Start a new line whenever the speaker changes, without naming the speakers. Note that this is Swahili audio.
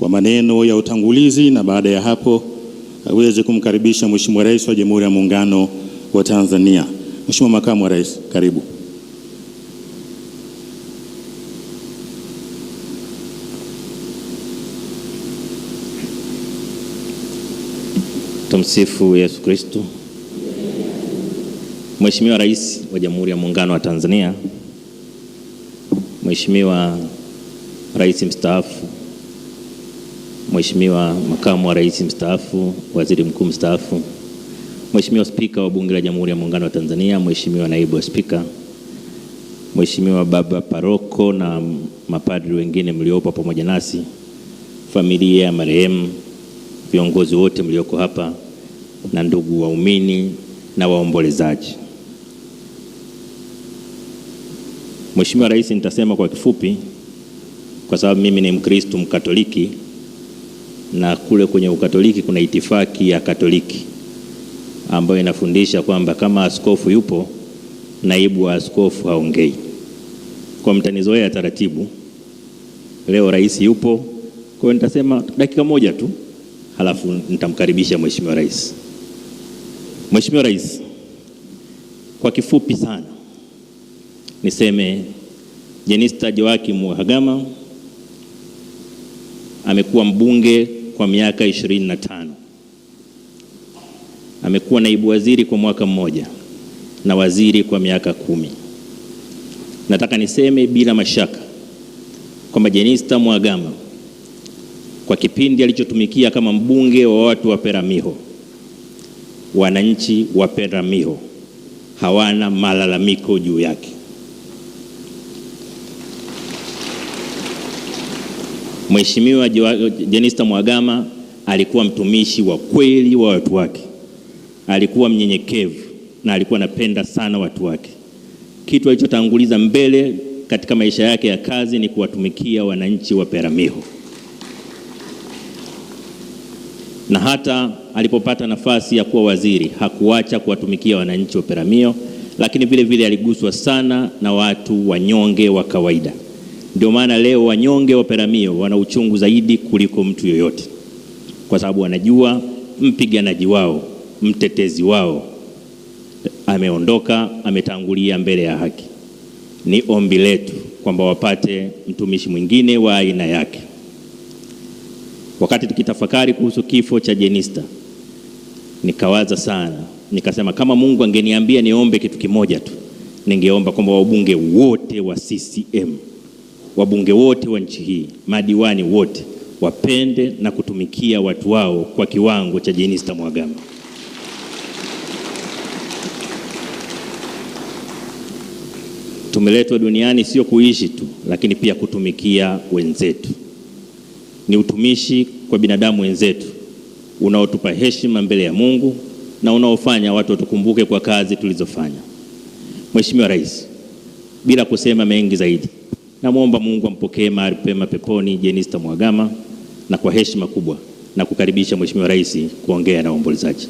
kwa maneno ya utangulizi, na baada ya hapo aweze kumkaribisha Mheshimiwa Rais wa Jamhuri ya Muungano wa Tanzania. Mheshimiwa Makamu wa Rais, karibu.
Tumsifu Yesu Kristo. Mheshimiwa Rais wa Jamhuri ya Muungano wa Tanzania, Mheshimiwa Rais mstaafu, Mheshimiwa Makamu wa Rais mstaafu, Waziri Mkuu mstaafu, Mheshimiwa Spika wa Bunge la Jamhuri ya Muungano wa Tanzania, Mheshimiwa Naibu wa Spika, Mheshimiwa Baba Paroko na mapadri wengine mliopo pamoja nasi, familia ya marehemu, viongozi wote mlioko hapa na ndugu waumini na waombolezaji. Mheshimiwa Rais, nitasema kwa kifupi kwa sababu mimi ni Mkristo Mkatoliki, na kule kwenye Ukatoliki kuna itifaki ya Katoliki ambayo inafundisha kwamba kama askofu yupo, naibu wa askofu haongei. Kwa mtanizoea taratibu, leo rais yupo, kwa hiyo nitasema dakika moja tu, halafu nitamkaribisha Mheshimiwa Rais. Mheshimiwa Rais, kwa kifupi sana niseme Jenista Joakim Mhagama amekuwa mbunge kwa miaka 25. Amekuwa naibu waziri kwa mwaka mmoja na waziri kwa miaka 10. Nataka niseme bila mashaka kwamba Jenista Mhagama kwa kipindi alichotumikia kama mbunge wa watu wa Peramiho, wananchi wa Peramiho hawana malalamiko juu yake. Mheshimiwa Jenista Mhagama alikuwa mtumishi wa kweli wa watu wake. Alikuwa mnyenyekevu na alikuwa anapenda sana watu wake. Kitu alichotanguliza mbele katika maisha yake ya kazi ni kuwatumikia wananchi wa Peramiho. Na hata alipopata nafasi ya kuwa waziri hakuacha kuwatumikia wananchi wa Peramiho, lakini vile vile aliguswa sana na watu wanyonge wa kawaida. Ndio maana leo wanyonge wa Peramiho wana uchungu zaidi kuliko mtu yoyote, kwa sababu wanajua mpiganaji wao, mtetezi wao ameondoka, ametangulia mbele ya haki. Ni ombi letu kwamba wapate mtumishi mwingine wa aina yake. Wakati tukitafakari kuhusu kifo cha Jenista, nikawaza sana, nikasema kama Mungu angeniambia niombe kitu kimoja tu, ningeomba kwamba wabunge wote wa CCM, wabunge wote wa nchi hii, madiwani wote wapende na kutumikia watu wao kwa kiwango cha Jenista Mhagama. Tumeletwa duniani sio kuishi tu, lakini pia kutumikia wenzetu. Ni utumishi kwa binadamu wenzetu unaotupa heshima mbele ya Mungu na unaofanya watu watukumbuke kwa kazi tulizofanya. Mheshimiwa Rais, bila kusema mengi zaidi, namuomba Mungu ampokee mahali pema peponi Jenista Mhagama, na kwa heshima kubwa na kukaribisha Mheshimiwa Rais kuongea na waombolezaji.